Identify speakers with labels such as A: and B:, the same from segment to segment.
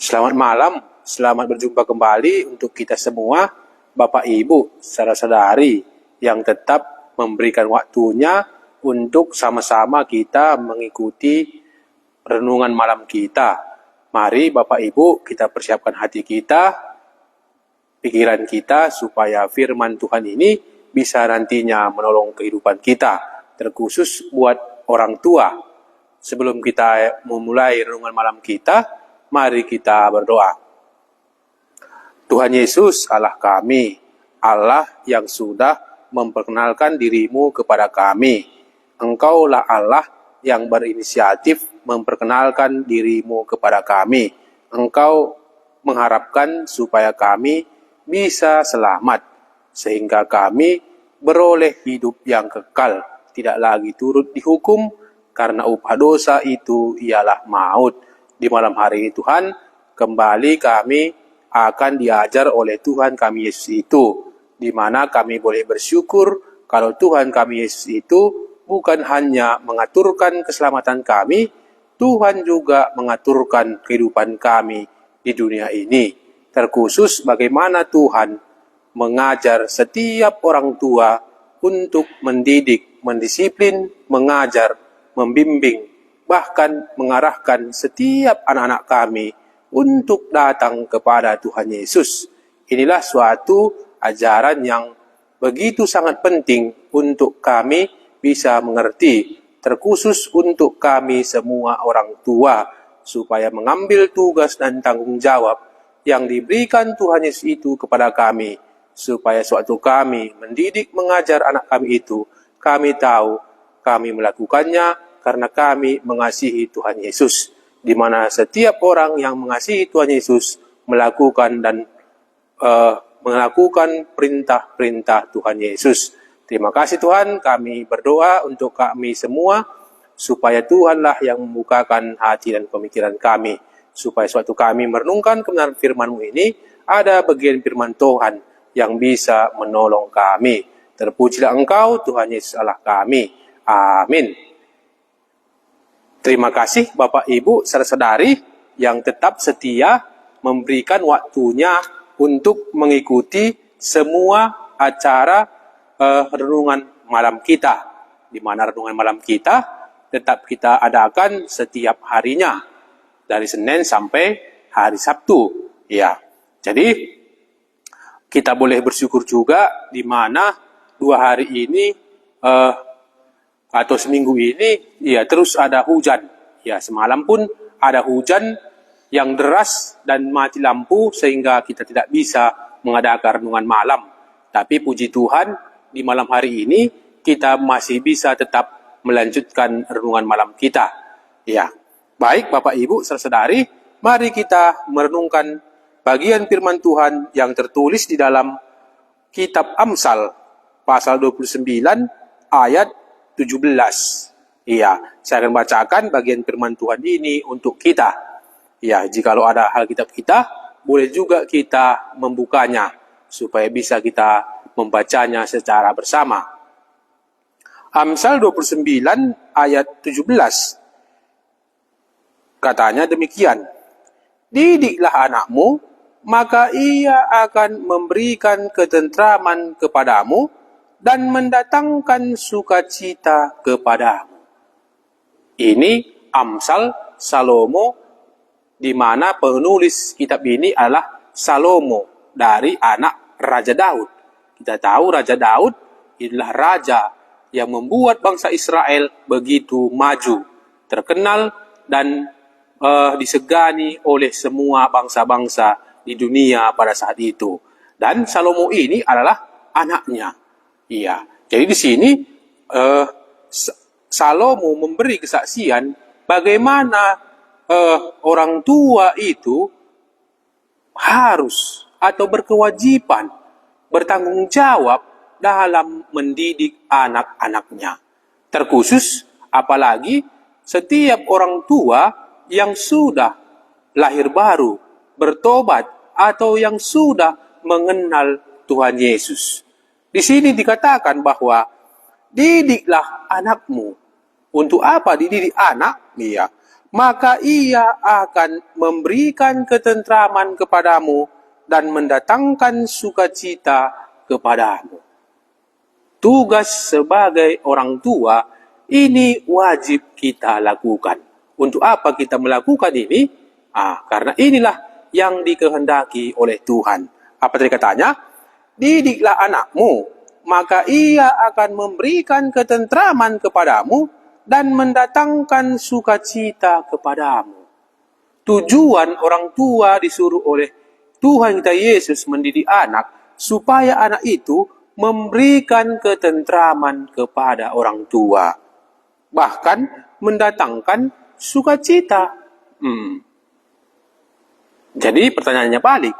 A: Selamat malam, selamat berjumpa kembali untuk kita semua, Bapak Ibu, saudara-saudari yang tetap memberikan waktunya untuk sama-sama kita mengikuti renungan malam kita. Mari Bapak Ibu kita persiapkan hati kita, pikiran kita supaya firman Tuhan ini bisa nantinya menolong kehidupan kita, terkhusus buat orang tua. Sebelum kita memulai renungan malam kita, mari kita berdoa. Tuhan Yesus, Allah kami, Allah yang sudah memperkenalkan dirimu kepada kami. Engkaulah Allah yang berinisiatif memperkenalkan dirimu kepada kami. Engkau mengharapkan supaya kami bisa selamat, sehingga kami beroleh hidup yang kekal, tidak lagi turut dihukum, karena upah dosa itu ialah maut. Di malam hari ini Tuhan, kembali kami akan diajar oleh Tuhan kami Yesus itu, di mana kami boleh bersyukur kalau Tuhan kami Yesus itu bukan hanya mengaturkan keselamatan kami, Tuhan juga mengaturkan kehidupan kami di dunia ini. Terkhusus bagaimana Tuhan mengajar setiap orang tua untuk mendidik, mendisiplin, mengajar, membimbing, bahkan mengarahkan setiap anak-anak kami untuk datang kepada Tuhan Yesus. Inilah suatu ajaran yang begitu sangat penting untuk kami bisa mengerti, terkhusus untuk kami semua orang tua, supaya mengambil tugas dan tanggung jawab yang diberikan Tuhan Yesus itu kepada kami, supaya suatu kami mendidik, mengajar anak kami itu, kami tahu kami melakukannya karena kami mengasihi Tuhan Yesus, di mana setiap orang yang mengasihi Tuhan Yesus melakukan perintah-perintah Tuhan Yesus. Terima kasih Tuhan, kami berdoa untuk kami semua, supaya Tuhanlah yang membukakan hati dan pemikiran kami, supaya suatu kami merenungkan kebenaran firman-Mu ini, ada bagian firman Tuhan yang bisa menolong kami. Terpujilah Engkau, Tuhan Yesus Allah kami. Amin. Terima kasih Bapak Ibu saudara-saudari yang tetap setia memberikan waktunya untuk mengikuti semua acara renungan malam kita, di mana renungan malam kita tetap kita adakan setiap harinya dari Senin sampai hari Sabtu. Ya, jadi kita boleh bersyukur juga di mana 2 hari ini atau seminggu ini ya terus ada hujan. Ya, semalam pun ada hujan yang deras dan mati lampu sehingga kita tidak bisa mengadakan renungan malam. Tapi puji Tuhan, di malam hari ini kita masih bisa tetap melanjutkan renungan malam kita. Ya, baik Bapak Ibu saudara-saudari, mari kita merenungkan bagian firman Tuhan yang tertulis di dalam kitab Amsal pasal 29 ayat 17. Iya, saya akan bacakan bagian firman Tuhan ini untuk kita. Ya, jikalau ada Alkitab kita, boleh juga kita membukanya supaya bisa kita membacanya secara bersama. Amsal 29 ayat 17. Katanya demikian. Didiklah anakmu, maka ia akan memberikan ketentraman kepadamu dan mendatangkan sukacita kepadamu. Ini Amsal Salomo, di mana penulis kitab ini adalah Salomo dari anak Raja Daud. Kita tahu Raja Daud adalah raja yang membuat bangsa Israel begitu maju, terkenal dan disegani oleh semua bangsa-bangsa di dunia pada saat itu. Dan Salomo ini adalah anaknya. Iya, jadi di sini Salomo memberi kesaksian bagaimana orang tua itu harus atau berkewajiban bertanggung jawab dalam mendidik anak-anaknya. Terkhusus apalagi setiap orang tua yang sudah lahir baru, bertobat, atau yang sudah mengenal Tuhan Yesus. Di sini dikatakan bahwa didiklah anakmu. Untuk apa dididik anak? Iya, maka ia akan memberikan ketentraman kepadamu dan mendatangkan sukacita kepadamu. Tugas sebagai orang tua ini wajib kita lakukan. Untuk apa kita melakukan ini? Karena inilah yang dikehendaki oleh Tuhan. Apa tadi katanya? Didiklah anakmu, maka ia akan memberikan ketentraman kepadamu dan mendatangkan sukacita kepadamu. Tujuan orang tua disuruh oleh Tuhan kita Yesus mendidik anak, supaya anak itu memberikan ketentraman kepada orang tua. Bahkan mendatangkan sukacita. Jadi pertanyaannya balik.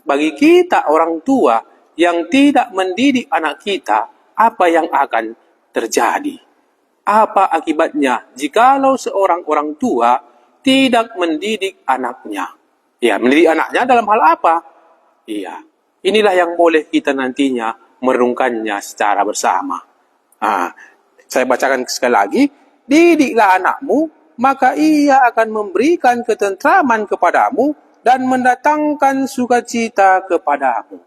A: Bagi kita orang tua yang tidak mendidik anak kita, apa yang akan terjadi? Apa akibatnya jikalau seorang orang tua tidak mendidik anaknya? Ya, mendidik anaknya dalam hal apa? Iya, inilah yang boleh kita nantinya merenungkannya secara bersama. Saya bacakan sekali lagi. Didiklah anakmu, maka ia akan memberikan ketentraman kepadamu dan mendatangkan sukacita kepadamu.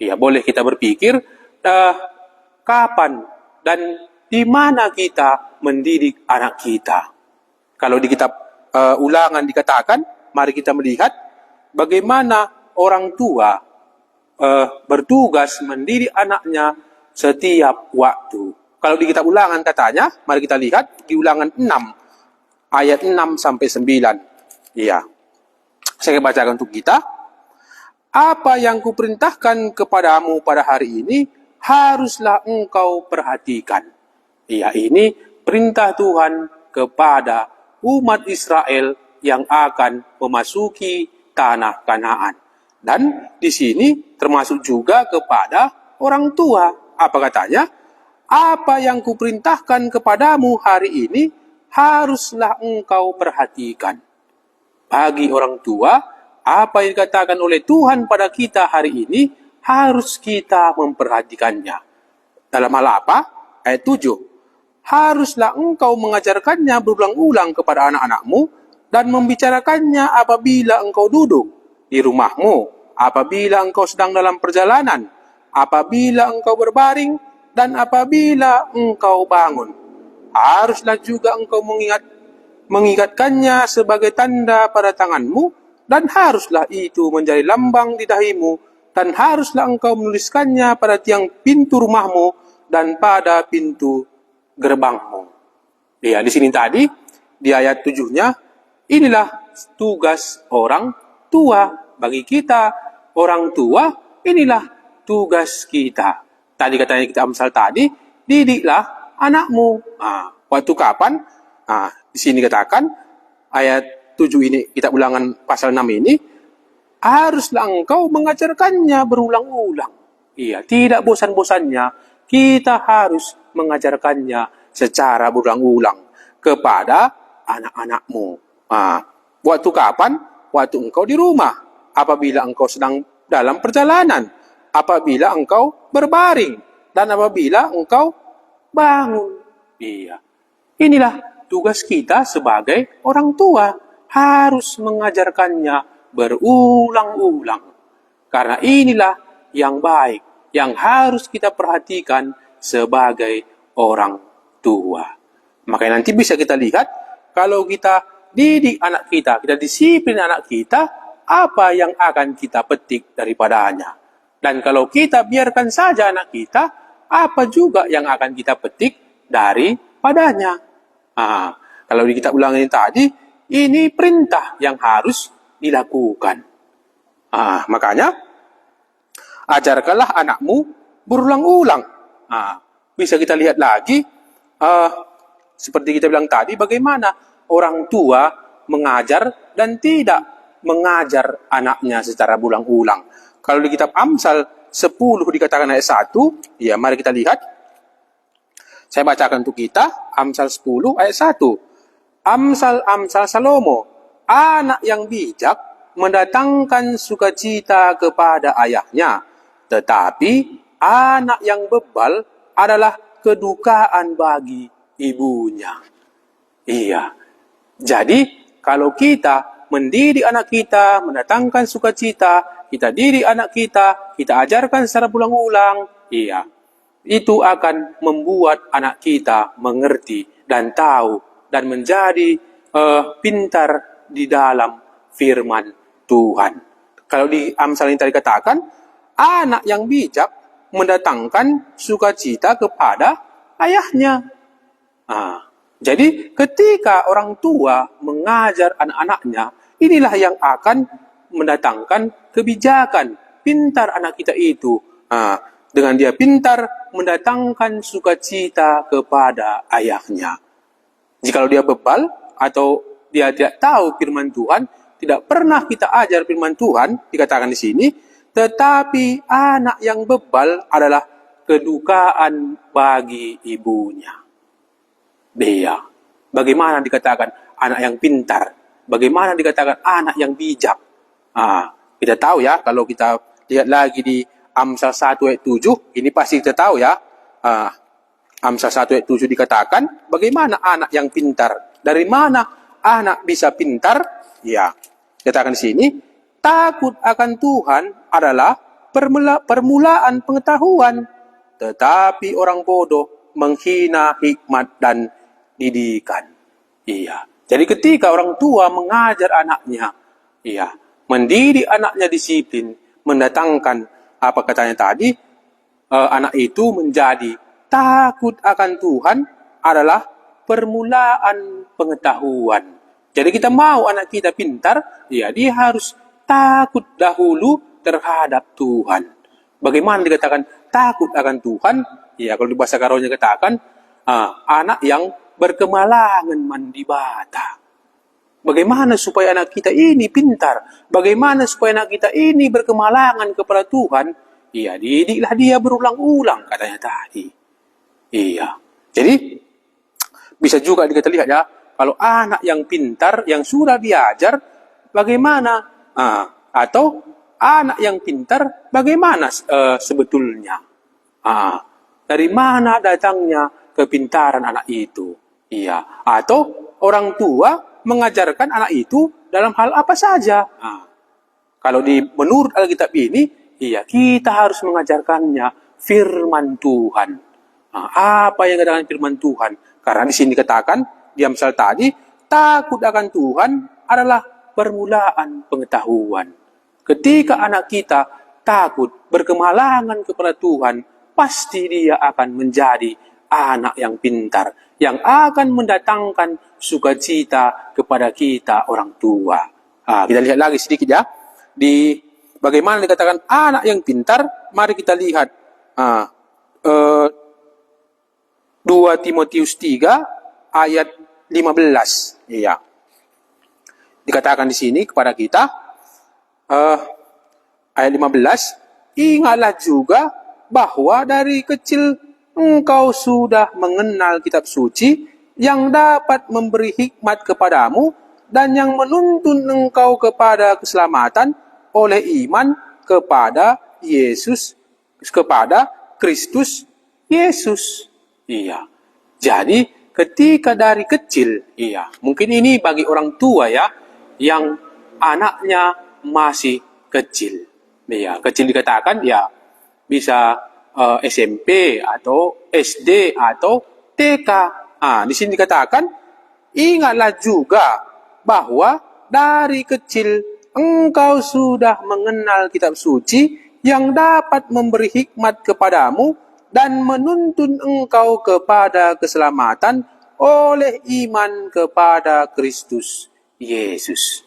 A: Ya, boleh kita berpikir kapan dan di mana kita mendidik anak kita. Kalau di kitab Ulangan dikatakan, mari kita melihat bagaimana orang tua bertugas mendidik anaknya setiap waktu. Kalau di kitab Ulangan katanya, mari kita lihat di Ulangan 6 ayat 6 sampai 9. Iya. Saya bacakan untuk kita. Apa yang kuperintahkan kepadamu pada hari ini haruslah engkau perhatikan. Ya, ini perintah Tuhan kepada umat Israel yang akan memasuki tanah Kanaan. Dan di sini termasuk juga kepada orang tua. Apa katanya? Apa yang kuperintahkan kepadamu hari ini haruslah engkau perhatikan. Bagi orang tua, apa yang dikatakan oleh Tuhan pada kita hari ini harus kita memperhatikannya. Dalam hal apa? Ayat 7. Haruslah engkau mengajarkannya berulang-ulang kepada anak-anakmu dan membicarakannya apabila engkau duduk di rumahmu, apabila engkau sedang dalam perjalanan, apabila engkau berbaring, dan apabila engkau bangun. Haruslah juga engkau mengikatkannya sebagai tanda pada tanganmu, dan haruslah itu menjadi lambang di dahimu, dan haruslah engkau menuliskannya pada tiang pintu rumahmu dan pada pintu gerbangmu. Ya, di sini tadi di ayat 7-nya, inilah tugas orang tua. Bagi kita orang tua, inilah tugas kita. Tadi katanya kita Amsal tadi, didiklah anakmu. Waktu kapan? Di sini katakan ayat 7 ini, kita Ulangan pasal 6 ini, haruslah engkau mengajarkannya berulang-ulang. Iya, tidak bosan-bosannya kita harus mengajarkannya secara berulang-ulang kepada anak-anakmu. Waktu kapan? Waktu engkau di rumah. Apabila engkau sedang dalam perjalanan. Apabila engkau berbaring. Dan apabila engkau bangun. Iya. Inilah tugas kita sebagai orang tua. Harus mengajarkannya berulang-ulang. Karena inilah yang baik, yang harus kita perhatikan sebagai orang tua. Makanya nanti bisa kita lihat, kalau kita didik anak kita disiplin anak kita, apa yang akan kita petik daripadanya. Dan kalau kita biarkan saja anak kita, apa juga yang akan kita petik daripadanya. Kalau di kitab Ulangan ini tadi, ini perintah yang harus dilakukan. Makanya, ajarkanlah anakmu berulang-ulang. Bisa kita lihat lagi, seperti kita bilang tadi, bagaimana orang tua mengajar dan tidak mengajar anaknya secara berulang-ulang. Kalau di kitab Amsal 10 dikatakan ayat 1, ya mari kita lihat. Saya bacakan untuk kita, Amsal 10 ayat 1. Amsal Salomo, anak yang bijak mendatangkan sukacita kepada ayahnya, tetapi anak yang bebal adalah kedukaan bagi ibunya. Iya. Jadi, kalau kita mendidik anak kita, mendatangkan sukacita, kita didik anak kita ajarkan secara berulang-ulang, iya, itu akan membuat anak kita mengerti dan tahu dan menjadi pintar di dalam firman Tuhan. Kalau di Amsal yang tadi katakan, anak yang bijak mendatangkan sukacita kepada ayahnya. Jadi ketika orang tua mengajar anak-anaknya, inilah yang akan mendatangkan kebijakan. Pintar anak kita itu. Dengan dia pintar mendatangkan sukacita kepada ayahnya. Jikalau dia bebal atau dia tidak tahu firman Tuhan, tidak pernah kita ajar firman Tuhan, dikatakan di sini, tetapi anak yang bebal adalah kedukaan bagi ibunya. Dia. Bagaimana dikatakan anak yang pintar? Bagaimana dikatakan anak yang bijak? Kita tahu ya, kalau kita lihat lagi di Amsal 1 ayat 7, ini pasti kita tahu ya. Amsal 1 ayat 7 dikatakan, bagaimana anak yang pintar? Dari mana anak bisa pintar? Ya, dikatakan di sini, takut akan Tuhan adalah permulaan pengetahuan, tetapi orang bodoh menghina hikmat dan didikan. Iya. Jadi ketika orang tua mengajar anaknya, iya, mendidik anaknya disiplin, mendatangkan apa katanya tadi, anak itu menjadi takut akan Tuhan adalah permulaan pengetahuan. Jadi kita mau anak kita pintar, ya dia harus takut dahulu terhadap Tuhan. Bagaimana dikatakan takut akan Tuhan? Ya kalau di bahasa Karonya katakan anak yang berkemalangan mandi bata. Bagaimana supaya anak kita ini pintar? Bagaimana supaya anak kita ini berkemalangan kepada Tuhan? Iya, didiklah dia berulang-ulang katanya tadi. Iya. Jadi bisa juga kita lihat ya, kalau anak yang pintar yang sudah diajar bagaimana? Atau anak yang pintar bagaimana sebetulnya? Dari mana datangnya kepintaran anak itu? Iya. Atau orang tua mengajarkan anak itu dalam hal apa saja? Kalau menurut Alkitab ini, iya kita harus mengajarkannya firman Tuhan. Apa yang dikatakan firman Tuhan? Karena di sini dikatakan di Amsal tadi, takut akan Tuhan adalah permulaan pengetahuan. Ketika anak kita takut berkemalangan kepada Tuhan, pasti dia akan menjadi anak yang pintar, yang akan mendatangkan sukacita kepada kita orang tua. Kita lihat lagi sedikit ya, di bagaimana dikatakan anak yang pintar. Mari kita lihat 2 Timotius 3 ayat 15. Iya. Dikatakan di sini kepada kita ayat 15, ingatlah juga bahwa dari kecil engkau sudah mengenal kitab suci yang dapat memberi hikmat kepadamu dan yang menuntun engkau kepada keselamatan oleh iman kepada Yesus, kepada Kristus Yesus. Iya. Jadi ketika dari kecil, iya, mungkin ini bagi orang tua ya, yang anaknya masih kecil. Iya, kecil dikatakan ya bisa SMP atau SD atau TK. Di sini dikatakan, ingatlah juga bahwa dari kecil engkau sudah mengenal kitab suci yang dapat memberi hikmat kepadamu dan menuntun engkau kepada keselamatan oleh iman kepada Kristus Yesus.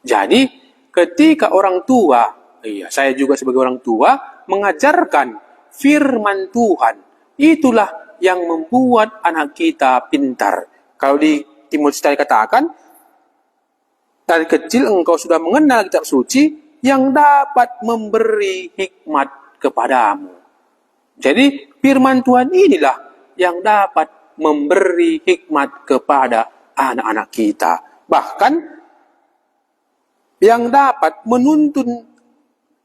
A: Jadi, ketika orang tua, saya juga sebagai orang tua, mengajarkan firman Tuhan, itulah yang membuat anak kita pintar. Kalau di Timotius tadi katakan, dari kecil engkau sudah mengenal kitab suci yang dapat memberi hikmat kepadamu. Jadi firman Tuhan inilah yang dapat memberi hikmat kepada anak-anak kita. Bahkan yang dapat menuntun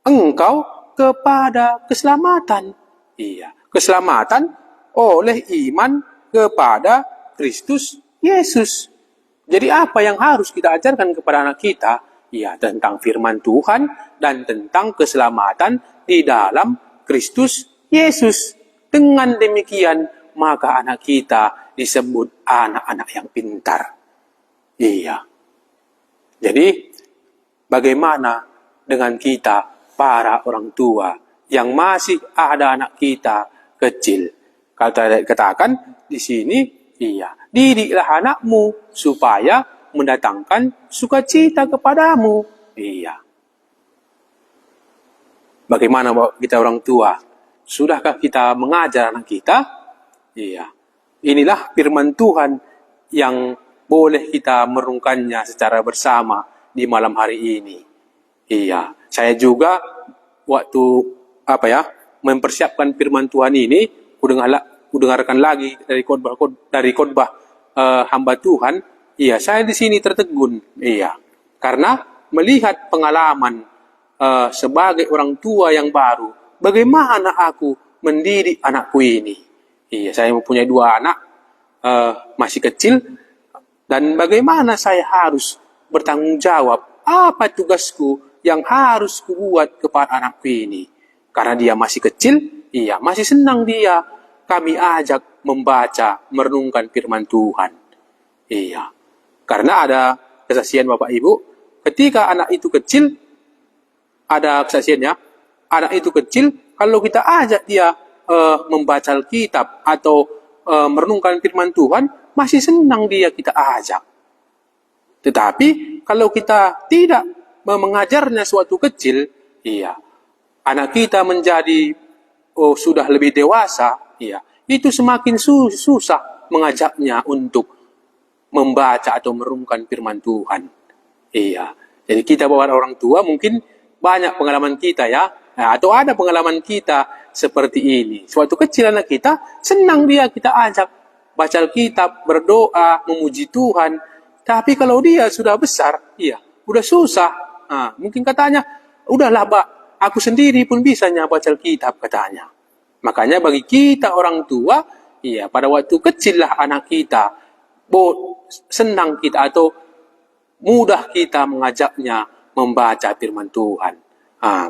A: engkau kepada keselamatan. Iya, keselamatan oleh iman kepada Kristus Yesus. Jadi apa yang harus kita ajarkan kepada anak kita? Ya, tentang firman Tuhan dan tentang keselamatan di dalam Kristus Yesus. Dengan demikian, maka anak kita disebut anak-anak yang pintar. Iya. Jadi, bagaimana dengan kita, para orang tua, yang masih ada anak kita kecil? Kalau saya katakan di sini, iya, didiklah anakmu supaya mendatangkan sukacita kepadamu. Iya. Bagaimana kita orang tua? Sudahkah kita mengajar anak kita? Iya. Inilah firman Tuhan yang boleh kita merenungkannya secara bersama di malam hari ini. Iya. Saya juga waktu mempersiapkan firman Tuhan ini, kudengarkan lagi dari khotbah hamba Tuhan. Iya, saya di sini tertegun. Iya, karena melihat pengalaman sebagai orang tua yang baru, bagaimana aku mendidik anakku ini. Iya, saya mempunyai 2 anak masih kecil, dan bagaimana saya harus bertanggung jawab apa tugasku yang harus kubuat kepada anakku ini. Karena dia masih kecil, iya, masih senang dia. Kami ajak membaca, merenungkan firman Tuhan. Iya. Karena ada kesaksian Bapak Ibu, ketika anak itu kecil, ada kesaksiannya, anak itu kecil, kalau kita ajak dia membaca Alkitab atau merenungkan firman Tuhan, masih senang dia kita ajak. Tetapi kalau kita tidak mengajarnya suatu kecil, iya, anak kita menjadi sudah lebih dewasa, iya, itu semakin susah mengajaknya untuk membaca atau merenungkan firman Tuhan. Iya. Jadi kita bawa orang tua mungkin banyak pengalaman kita ya. Nah, atau ada pengalaman kita seperti ini. Suatu kecil anak kita, senang dia kita ajak baca Alkitab, berdoa, memuji Tuhan. Tapi kalau dia sudah besar, iya, udah susah. Nah, mungkin katanya, udahlah Pak, aku sendiri pun bisanya baca Alkitab katanya. Makanya bagi kita orang tua, iya, pada waktu kecil lah anak kita, senang kita atau mudah kita mengajaknya membaca firman Tuhan.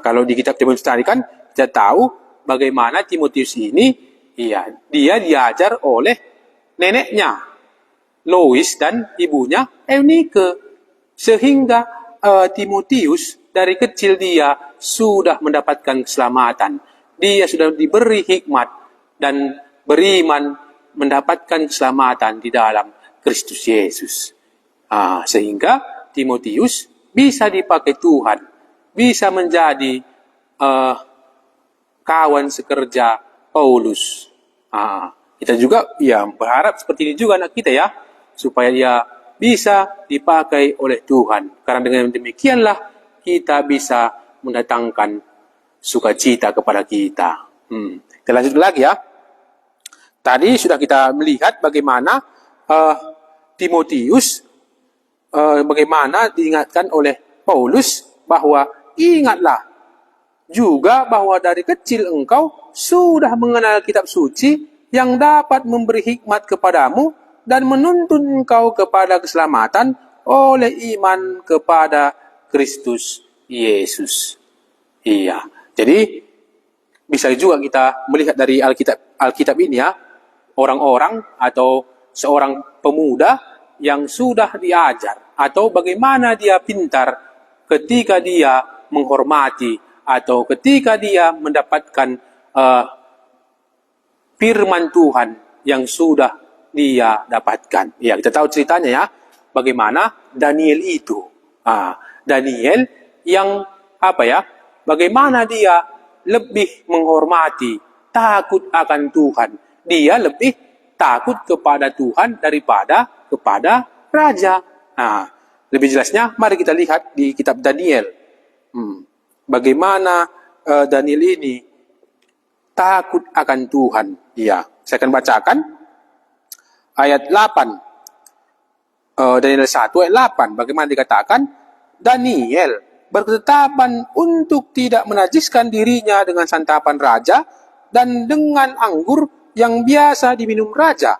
A: Kalau di kitab Timotius tadi kan kita tahu bagaimana Timotius ini, iya, dia diajar oleh neneknya Lois dan ibunya Eunike, sehingga Timotius dari kecil dia sudah mendapatkan keselamatan. Dia sudah diberi hikmat dan beriman, mendapatkan keselamatan di dalam Kristus Yesus. Sehingga Timotius bisa dipakai Tuhan, bisa menjadi kawan sekerja Paulus. Kita juga ya berharap seperti ini juga anak kita ya, supaya dia bisa dipakai oleh Tuhan. Karena dengan demikianlah kita bisa mendatangkan sukacita kepada kita. Kita lanjut lagi ya. Tadi sudah kita melihat bagaimana Timotius bagaimana diingatkan oleh Paulus bahwa ingatlah juga bahwa dari kecil engkau sudah mengenal kitab suci yang dapat memberi hikmat kepadamu dan menuntun engkau kepada keselamatan oleh iman kepada Kristus Yesus. Iya, jadi bisa juga kita melihat dari Alkitab ini ya, orang-orang atau seorang pemuda yang sudah diajar atau bagaimana dia pintar ketika dia menghormati atau ketika dia mendapatkan firman Tuhan yang sudah dia dapatkan. Ya, kita tahu ceritanya ya, bagaimana Daniel itu. Daniel yang bagaimana dia lebih menghormati, takut akan Tuhan. Dia lebih takut kepada Tuhan daripada kepada raja. Lebih jelasnya, mari kita lihat di kitab Daniel. Bagaimana Daniel ini takut akan Tuhan. Ya, saya akan bacakan ayat 8. Daniel 1 ayat 8. Bagaimana dikatakan? Daniel berketetapan untuk tidak menajiskan dirinya dengan santapan raja dan dengan anggur yang biasa diminum raja.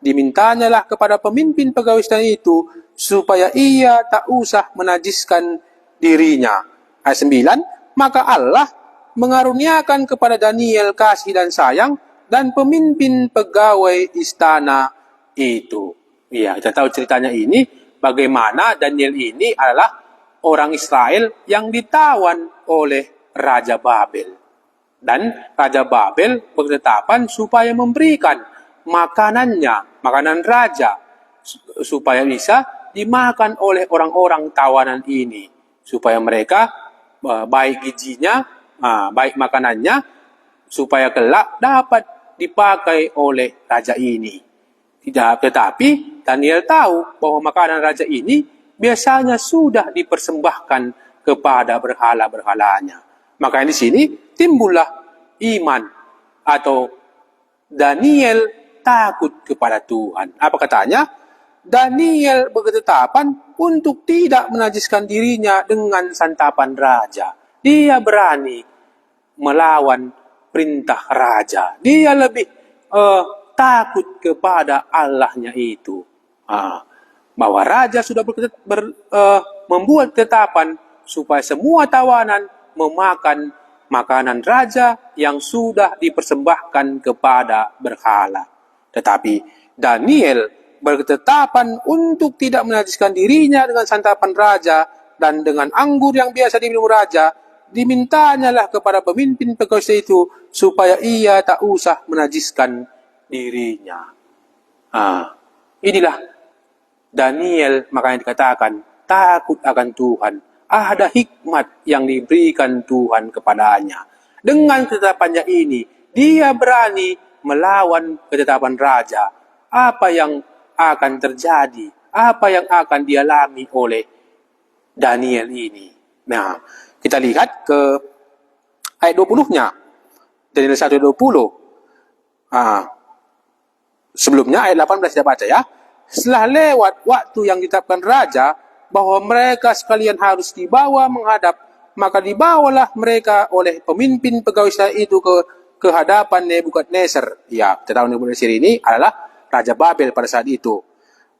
A: Dimintanyalah kepada pemimpin pegawai istana itu supaya ia tak usah menajiskan dirinya. Ayat 9, maka Allah mengaruniakan kepada Daniel kasih dan sayang dan pemimpin pegawai istana itu. Iya, kita tahu ceritanya ini, bagaimana Daniel ini adalah orang Israel yang ditawan oleh Raja Babel. Dan Raja Babel berketetapan supaya memberikan makanannya, makanan raja, supaya bisa dimakan oleh orang-orang tawanan ini. Supaya mereka baik gizinya, baik makanannya, supaya kelak dapat dipakai oleh raja ini. Tetapi Daniel tahu bahwa makanan raja ini biasanya sudah dipersembahkan kepada berhala-berhalanya. Maka di sini timbullah iman atau Daniel takut kepada Tuhan. Apa katanya? Daniel berketetapan untuk tidak menajiskan dirinya dengan santapan raja. Dia berani melawan perintah raja. Dia lebih takut kepada Allahnya itu. Bahwa raja sudah membuat ketetapan supaya semua tawanan memakan makanan raja yang sudah dipersembahkan kepada berhala. Tetapi Daniel berketetapan untuk tidak menajiskan dirinya dengan santapan raja dan dengan anggur yang biasa diminum raja. Dimintanyalah kepada pemimpin pegawai itu supaya ia tak usah menajiskan dirinya. Inilah Daniel, makanya dikatakan takut akan Tuhan. Ada hikmat yang diberikan Tuhan kepadanya. Dengan ketetapannya ini, dia berani melawan ketetapan raja. Apa yang akan terjadi? Apa yang akan dialami oleh Daniel ini? Nah, kita lihat ke ayat 20-nya. Daniel 1:20. Sebelumnya ayat 18 kita baca ya. Setelah lewat waktu yang ditetapkan raja, bahwa mereka sekalian harus dibawa menghadap, maka dibawalah mereka oleh pemimpin pegawai istana itu ke hadapan Nebukadnezar. Ya, kita tahu Nebukadnezar ini adalah Raja Babel pada saat itu.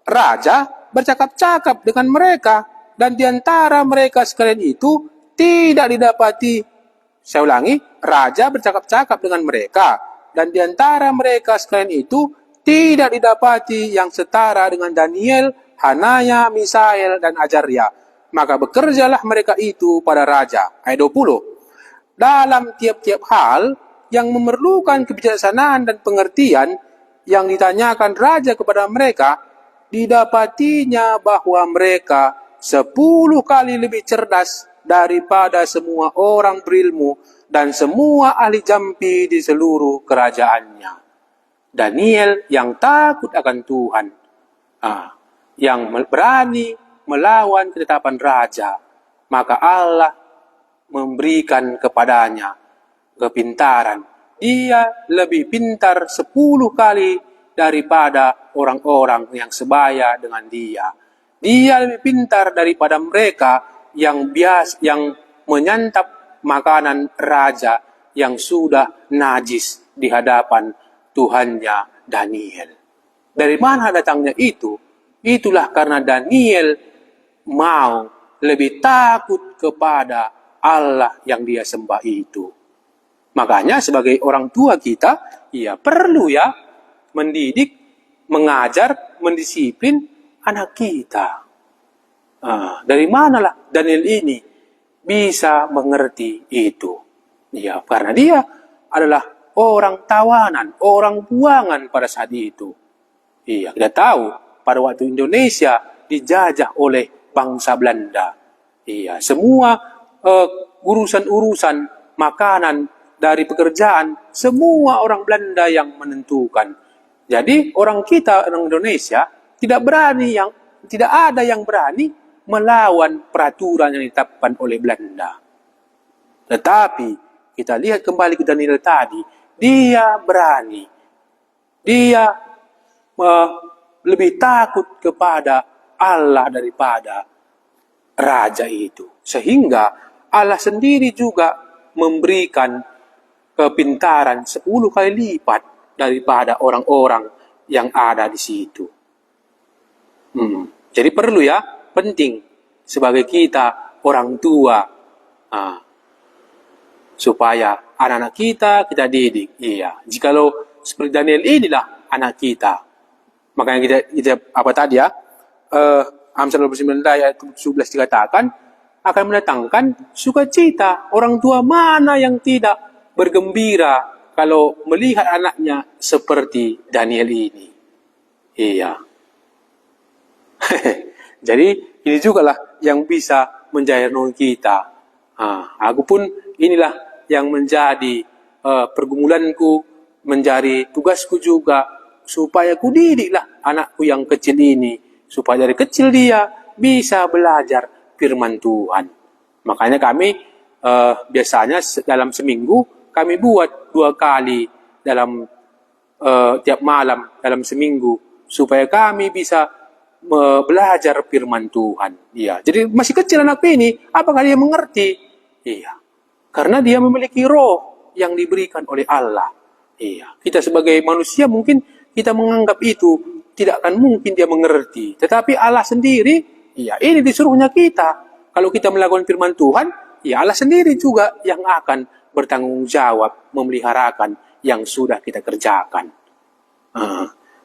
A: Raja bercakap-cakap dengan mereka, dan di antara mereka sekalian itu tidak didapati, saya ulangi, Raja bercakap-cakap dengan mereka, dan di antara mereka sekalian itu tidak didapati yang setara dengan Daniel, Hanaya, Misael, dan Ajarya. Maka bekerjalah mereka itu pada raja. Ayat 20. Dalam tiap-tiap hal yang memerlukan kebijaksanaan dan pengertian yang ditanyakan raja kepada mereka, didapatinya bahwa mereka 10 kali lebih cerdas daripada semua orang berilmu dan semua ahli jampi di seluruh kerajaannya. Daniel yang takut akan Tuhan, yang berani melawan ketetapan raja, maka Allah memberikan kepadanya kepintaran. Dia lebih pintar 10 kali daripada orang-orang yang sebaya dengan dia. Dia lebih pintar daripada mereka yang menyantap makanan raja yang sudah najis di hadapan Tuhannya Daniel. Dari mana datangnya itu? Itulah karena Daniel mau lebih takut kepada Allah yang dia sembah itu. Makanya sebagai orang tua kita, perlu mendidik, mengajar, mendisiplin anak kita. Dari manalah Daniel ini bisa mengerti itu? Ya, karena dia adalah orang tawanan, orang buangan pada saat itu. Iya, kita tahu pada waktu Indonesia dijajah oleh bangsa Belanda. Iya, semua urusan-urusan makanan dari pekerjaan, semua orang Belanda yang menentukan. Jadi orang kita, orang Indonesia, tidak ada yang berani melawan peraturan yang ditetapkan oleh Belanda. Tetapi kita lihat kembali ke Daniel tadi, dia berani, dia lebih takut kepada Allah daripada raja itu. Sehingga Allah sendiri juga memberikan kepintaran 10 kali lipat daripada orang-orang yang ada di situ. Jadi perlu ya, penting sebagai kita orang tua, supaya anak-anak kita didik. Iya, jikalau seperti Daniel inilah anak kita. Makanya kita apa tadi ya? Amsal 29 ayat 17 dikatakan akan mendatangkan sukacita. Orang tua mana yang tidak bergembira kalau melihat anaknya seperti Daniel ini. Iya. Jadi ini juga lah yang bisa menjahit kita. Aku pun inilah yang menjadi pergumulanku, menjadi tugasku juga, supaya ku didiklah anakku yang kecil ini, supaya dari kecil dia bisa belajar firman Tuhan. Makanya kami biasanya dalam seminggu kami buat 2 kali dalam tiap malam dalam seminggu, supaya kami bisa belajar firman Tuhan. Iya. Jadi masih kecil anak ini, apakah dia mengerti? Iya. Karena dia memiliki roh yang diberikan oleh Allah. Iya. Kita sebagai manusia mungkin kita menganggap itu tidak akan mungkin dia mengerti. Tetapi Allah sendiri, iya, ini disuruhnya kita. Kalau kita melakukan firman Tuhan, ya Allah sendiri juga yang akan bertanggung jawab memeliharakan yang sudah kita kerjakan.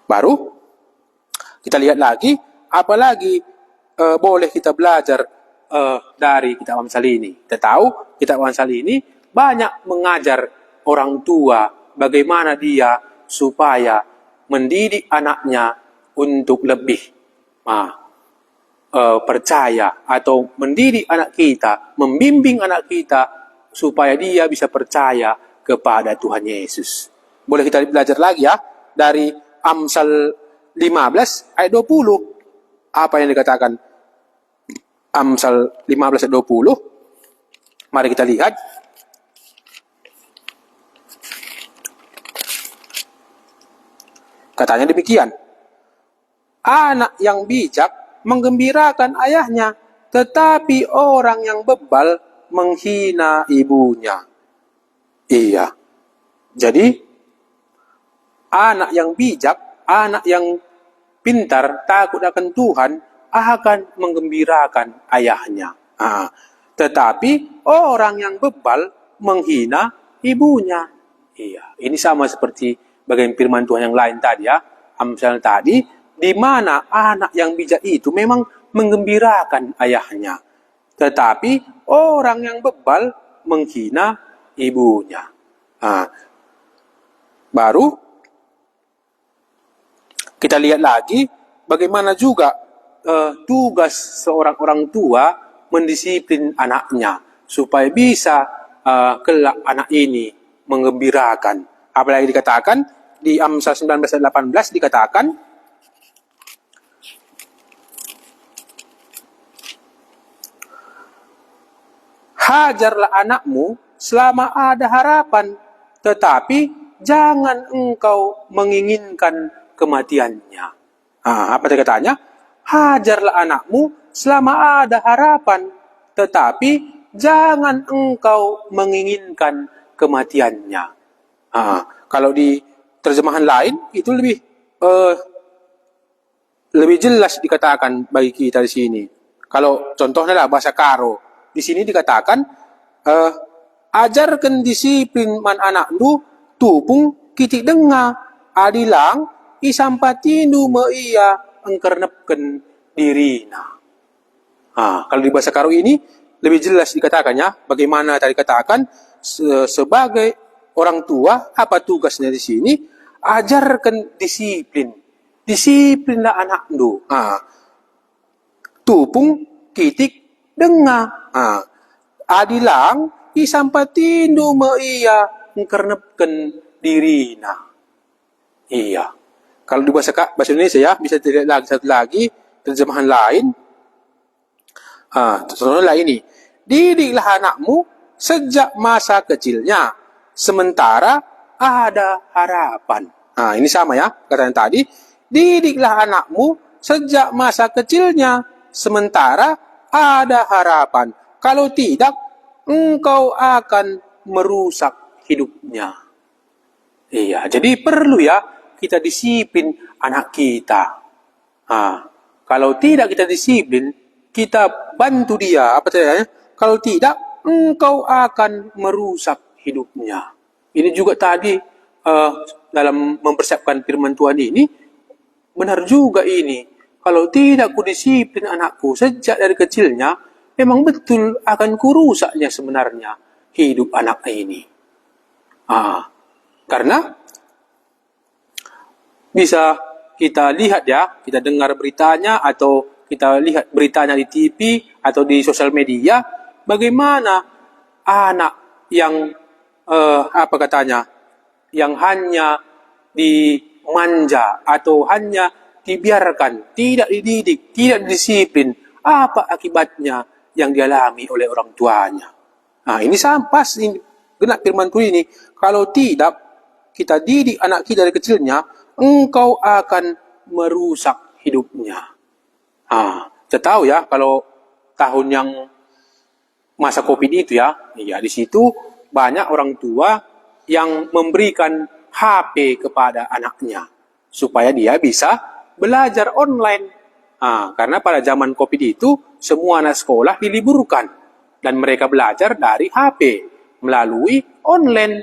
A: Baru kita lihat lagi, apalagi boleh kita belajar dari kitab Amsal ini. Kita tahu kitab Amsal ini banyak mengajar orang tua bagaimana dia supaya mendidik anaknya untuk lebih percaya, atau mendidik anak kita, membimbing anak kita supaya dia bisa percaya kepada Tuhan Yesus. Boleh kita belajar lagi ya dari Amsal 15 ayat 20. Apa yang dikatakan Amsal 15 ayat 20? Mari kita lihat. Katanya demikian. Anak yang bijak menggembirakan ayahnya, tetapi orang yang bebal menghina ibunya. Iya. Jadi anak yang bijak, anak yang pintar, takut akan Tuhan akan menggembirakan ayahnya. Tetapi orang yang bebal menghina ibunya. Iya. Ini sama seperti bagian firman Tuhan yang lain tadi ya. Amsal tadi, di mana anak yang bijak itu memang menggembirakan ayahnya. Tetapi orang yang bebal menghina ibunya. Baru kita lihat lagi bagaimana juga tugas seorang orang tua mendisiplin anaknya supaya bisa kelak anak ini menggembirakan. Apalagi dikatakan di Amsal 19 ayat 18 dikatakan, hajarlah anakmu selama ada harapan, tetapi jangan engkau menginginkan kematiannya. Apa katanya? Hajarlah anakmu selama ada harapan, tetapi jangan engkau menginginkan kematiannya. Kalau di terjemahan lain itu lebih jelas dikatakan bagi kita di sini. Kalau contohnya lah bahasa Karo. Di sini dikatakan, ajarkan disiplin man anakmu tupung kitik denga adilang isampatindu meia engkernepken dirina. Kalau di bahasa Karo ini lebih jelas dikatakannya bagaimana tadi katakan sebagai orang tua apa tugasnya di sini, ajarkan disiplin. Disiplinlah anakmu. Tupung kitik denga. Adilang isampatindu meia engkernepken dirina. Iya. Kalau di bahasa Indonesia ya, bisa dilihat lagi satu lagi terjemahan lain. Contohnya ini. Didiklah anakmu sejak masa kecilnya, sementara ada harapan. Ini sama ya, katanya tadi. Didiklah anakmu sejak masa kecilnya, sementara ada harapan. Kalau tidak, engkau akan merusak hidupnya. Iya, jadi perlu ya kita disiplin anak kita. Kalau tidak kita disiplin, kita bantu dia, apa saya? Kalau tidak, engkau akan merusak hidupnya. Ini juga tadi dalam mempersiapkan firman Tuhan ini, benar juga ini. Kalau tidak kudisiplin anakku sejak dari kecilnya, memang betul akan kurusaknya sebenarnya hidup anak ini. Karena bisa kita lihat ya, kita dengar beritanya atau kita lihat beritanya di TV atau di sosial media, bagaimana anak yang yang hanya dimanja atau hanya dibiarkan, tidak dididik, tidak disiplin, apa akibatnya yang dialami oleh orang tuanya. Ini pas ini genap firman Tuhan ini, kalau tidak kita didik anak kita dari kecilnya, engkau akan merusak hidupnya. Kita tahu ya, kalau tahun yang masa COVID itu ya di situ banyak orang tua yang memberikan HP kepada anaknya supaya dia bisa belajar online. Karena pada zaman COVID itu semua anak sekolah diliburkan dan mereka belajar dari HP melalui online.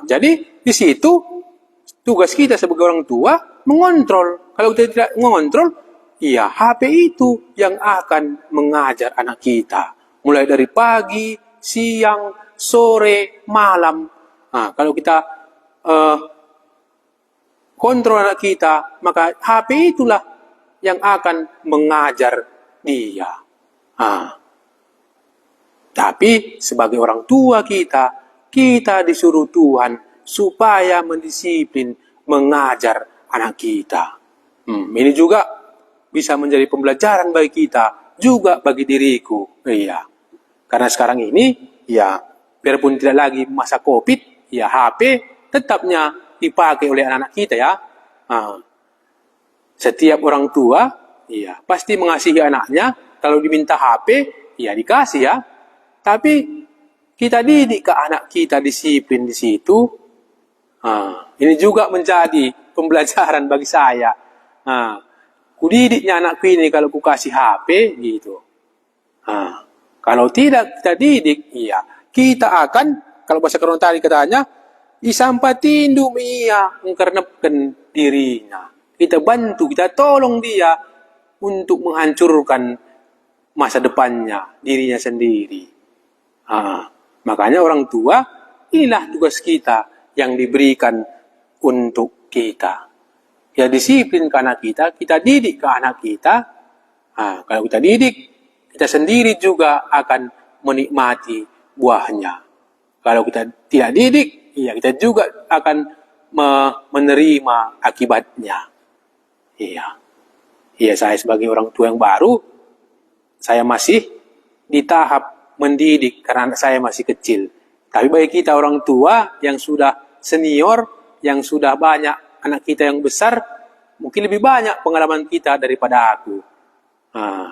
A: Jadi di situ tugas kita sebagai orang tua mengontrol. Kalau kita tidak mengontrol, HP itu yang akan mengajar anak kita. Mulai dari pagi, siang, sore, malam. Kalau kita kontrol anak kita, maka HP itulah yang akan mengajar dia. Tapi sebagai orang tua kita disuruh Tuhan supaya mendisiplin, mengajar anak kita. Ini juga bisa menjadi pembelajaran bagi kita, juga bagi diriku. Karena sekarang ini, biarpun tidak lagi masa COVID, HP tetapnya dipakai oleh anak-anak kita ya. Setiap orang tua, pasti mengasihi anaknya. Kalau diminta HP, dikasih ya. Tapi kita didik ke anak kita disiplin di situ. Ini juga menjadi pembelajaran bagi saya. Kudidiknya anakku ini kalau kukasih HP gitu. Kalau tidak kita didik, kita akan, kalau bahasa Koron tadi katanya, isampatindu mengkarnapkan dirinya. Kita bantu, kita tolong dia untuk menghancurkan masa depannya, dirinya sendiri. Makanya orang tua, inilah tugas kita yang diberikan untuk kita. Ya disiplin ke anak kita didik ke anak kita. Kalau kita didik, kita sendiri juga akan menikmati buahnya. Kalau kita tidak didik, kita juga akan menerima akibatnya. Saya sebagai orang tua yang baru, saya masih di tahap mendidik karena anak saya masih kecil. Tapi bagi kita orang tua yang sudah senior, yang sudah banyak anak kita yang besar, mungkin lebih banyak pengalaman kita daripada aku.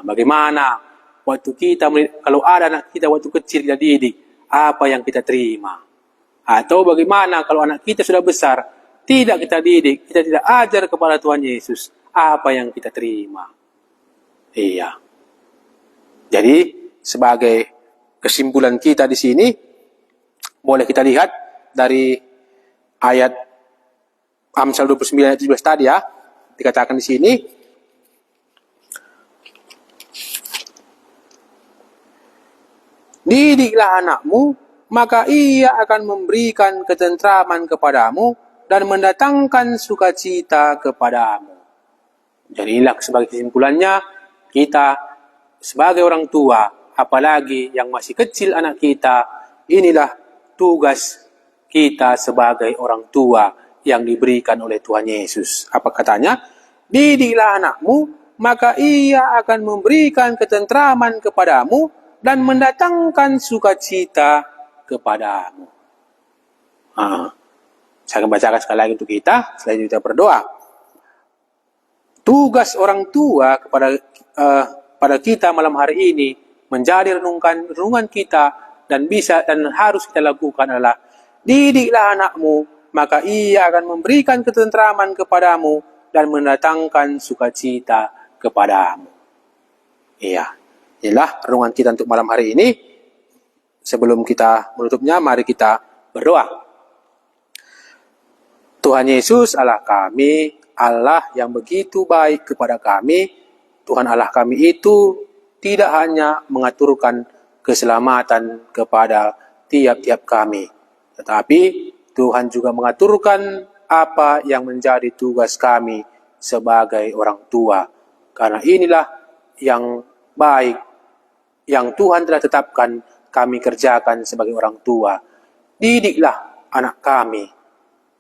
A: Bagaimana waktu kita, kalau ada anak kita waktu kecil kita didik, apa yang kita terima? Atau bagaimana kalau anak kita sudah besar, tidak kita didik, kita tidak ajar kepada Tuhan Yesus, apa yang kita terima? Jadi sebagai kesimpulan kita di sini, boleh kita lihat dari ayat Amsal 29 ayat 17 tadi ya, dikatakan di sini, didiklah anakmu, maka ia akan memberikan ketentraman kepadamu dan mendatangkan sukacita kepadamu. Jadi inilah sebagai kesimpulannya, kita sebagai orang tua, apalagi yang masih kecil anak kita, inilah tugas kita sebagai orang tua yang diberikan oleh Tuhan Yesus. Apa katanya? Didiklah anakmu, maka ia akan memberikan ketentraman kepadamu dan mendatangkan sukacita kepadamu. Saya akan bacakan sekali lagi untuk kita, selain kita berdoa. Tugas orang tua pada kita malam hari ini menjadi renungan kita dan harus kita lakukan adalah didiklah anakmu, maka Ia akan memberikan ketentraman kepadamu dan mendatangkan sukacita kepadamu. Iya, inilah renungan kita untuk malam hari ini. Sebelum kita menutupnya, mari kita berdoa. Tuhan Yesus, Allah kami, Allah yang begitu baik kepada kami. Tuhan Allah kami itu tidak hanya mengaturkan keselamatan kepada tiap-tiap kami, tetapi Tuhan juga mengaturkan apa yang menjadi tugas kami sebagai orang tua. Karena inilah yang baik, yang Tuhan telah tetapkan kami kerjakan sebagai orang tua. Didiklah anak kami,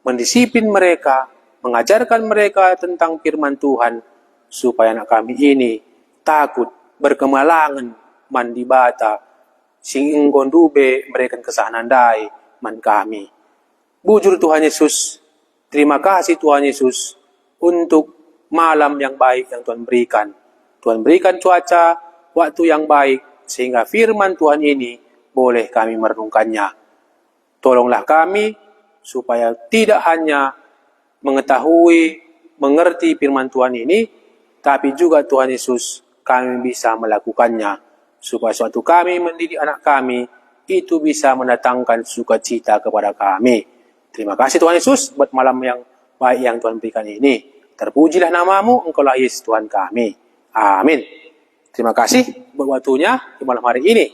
A: mendisiplin mereka, mengajarkan mereka tentang firman Tuhan, supaya anak kami ini takut, berkemalangan, mandi bata, sing inggon dube mereka kesahanandai man kami. Bujur Tuhan Yesus, terima kasih Tuhan Yesus untuk malam yang baik yang Tuhan berikan. Tuhan berikan cuaca, waktu yang baik, sehingga firman Tuhan ini boleh kami merenungkannya. Tolonglah kami supaya tidak hanya mengetahui, mengerti firman Tuhan ini, tapi juga Tuhan Yesus kami bisa melakukannya, supaya suatu kami mendidik anak kami, itu bisa mendatangkan sukacita kepada kami. Terima kasih Tuhan Yesus buat malam yang baik yang Tuhan berikan ini. Terpujilah namamu, Engkaulah Yesus Tuhan kami. Amin. Terima kasih buat waktunya di malam hari ini.